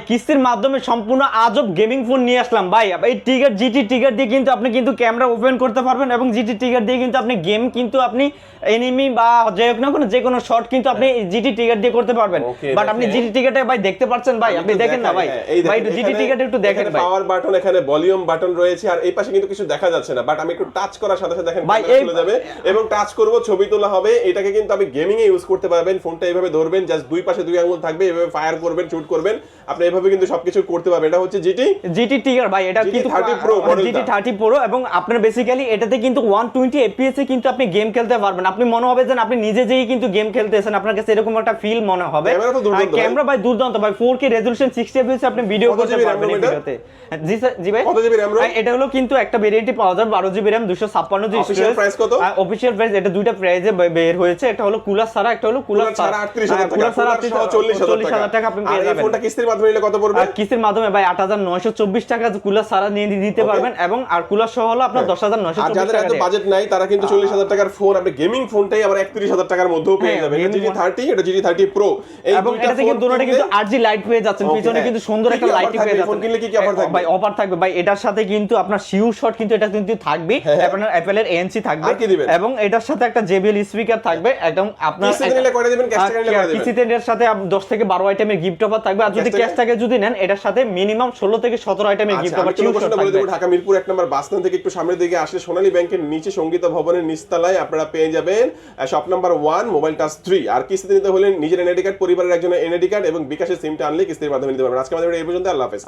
কিস্তির মাধ্যমে সম্পূর্ণ আজব গেমিং ফোন নিয়ে আসলাম ভাই। এই ট্রিগার জিটি ট্রিগার দিয়ে কিন্তু আপনি কিন্তু ক্যামেরা ওপেন করতে পারবেন এবং জিটি ট্রিগার দিয়ে কিন্তু আপনি গেম কিন্তু আপনি এনিমি বা যে কোনো শট কিন্তু আপনি জিটি ট্রিগার দিয়ে করতে পারবেন। বাট আপনি জিটি ট্রিগারটা ভাই দেখতে পাচ্ছেন ভাই, আপনি দেখেন না ভাই, ভাই জিটি ট্রিগারটা একটু দেখেন ভাই। পাওয়ার বাটন, এখানে ভলিউম বাটন রয়েছে, আর এই পাশে কিন্তু কিছু দেখা যাচ্ছে না, বাট আমি একটু টাচ করার সাথে সাথে দেখেন ক্যামেরা চলে যাবে এবং টাচ করব, ছবি তোলা হবে। এটাকে কিন্তু আপনি গেমিং এ ইউজ করতে পারবেন। ফোনটা এইভাবে ধরবেন, জাস্ট দুই পাশে দুই আঙ্গুল থাকবে, এইভাবে ফায়ার করবেন, শুট করবেন, আপনি এইভাবে কিন্তু সবকিছু করতে পারবেন। এটা হচ্ছে জিটি ট্রিগার ভাই, এটা কিন্তু 30 Pro মডেলটা, জিটি 30 Pro এবং আপনার বেসিক্যালি এটাতে কিন্তু 120 FPS এ কিন্তু আপনি গেম খেলতে পারবেন। আপনি মনে হবে যে আপনি নিজে যেই কিন্তু গেম খেলতেছেন, আপনার কাছে এরকম একটা ফিল মনে হবে। ক্যামেরা ভাই দুর্দান্ত ভাই, 4K রেজোলিউশন 60 FPS আপনি ভিডিও করতে পারবেন এই ভিডিওতে। জি স্যার, জি ভাই। কত জিবি র‍্যাম? এটা হলো কিন্তু একটা ভেরিয়েন্টই পাওয়া যাবে 12 GB RAM 256 GB. Official price কত? অফিশিয়াল প্রাইস এটা দুইটা প্রাইসে বের হয়েছে, একটা হলো কুলার ছাড়া, একটা হলো কুলার ছাড়া 38,000 টাকা, কুলার ছাড়া 40,000 টাকা আপনি পেয়ে আর এই যাবেন। ফোনটা কিস্তির মাধ্যমে নিলে কত পড়বে? কিস্তির মাধ্যমে ভাই 8,924 টাকা কুলার ছাড়া নিয়ে দিতে পারবেন এবং আর কুলার সহ হলো আপনার 10,924 টাকা। যাদের এত বাজেট নাই তারা কিন্তু 40,000 টাকার ফোন, আপনি গেমিং ফোনটাই আবার 31,000 টাকার মধ্যেও পেয়ে যাবেন। এটা GT 30, এটা GT 30 Pro, এই এবং এটাতে কিন্তু দুটোটা কিন্তু RG লাইট পেয়ে যাচ্ছেন, পিছনে কিন্তু সুন্দর একটা লাইট পেয়ে যাচ্ছেন। ফোন কিনলে কি অফার থাকবে ভাই? অফার থাকবে ভাই, এটার সাথে কিন্তু আপনার শিউ শট কিন্তু এটা কিন্তু থাকবে, আপনার অ্যাপলের ANC থাকবে এবং এটার সাথে একটা JBL স্পিকার থাকবে। একদম আপনার কিস্তিতে নিলে করে দিবেন, ক্যাশ নিলে করে দিবেন। কিস্তিতে এর সাথে 10 থেকে 12 আইটেমের গিফট অফার থাকবে, আর যদি ক্যাশ টাকা যদি নেন এটার সাথে মিনিমাম 16 থেকে 17 আইটেমের গিফট অফার থাকবে। ঢাকা মিরপুর 1 নম্বর বাস স্ট্যান্ড থেকে একটু সামনের দিকে আসলে সোনালী ব্যাংকের নিচে সঙ্গীতা ভবনের নিচতলায় আপনারা পেয়ে যাবেন শপ নাম্বার 1 মোবাইল টাচ 3। আর কিস্তিতে নিতে হলে নিজের এনআইডি কার্ড, পরিবারের একজনের এনআইডি কার্ড এবং বিকাশের সিমটা আনলে কিস্তির মাধ্যমে নিতে পারবেন। আজকে আমাদের এই পর্যন্ত, আল্লাহ হাফেজ।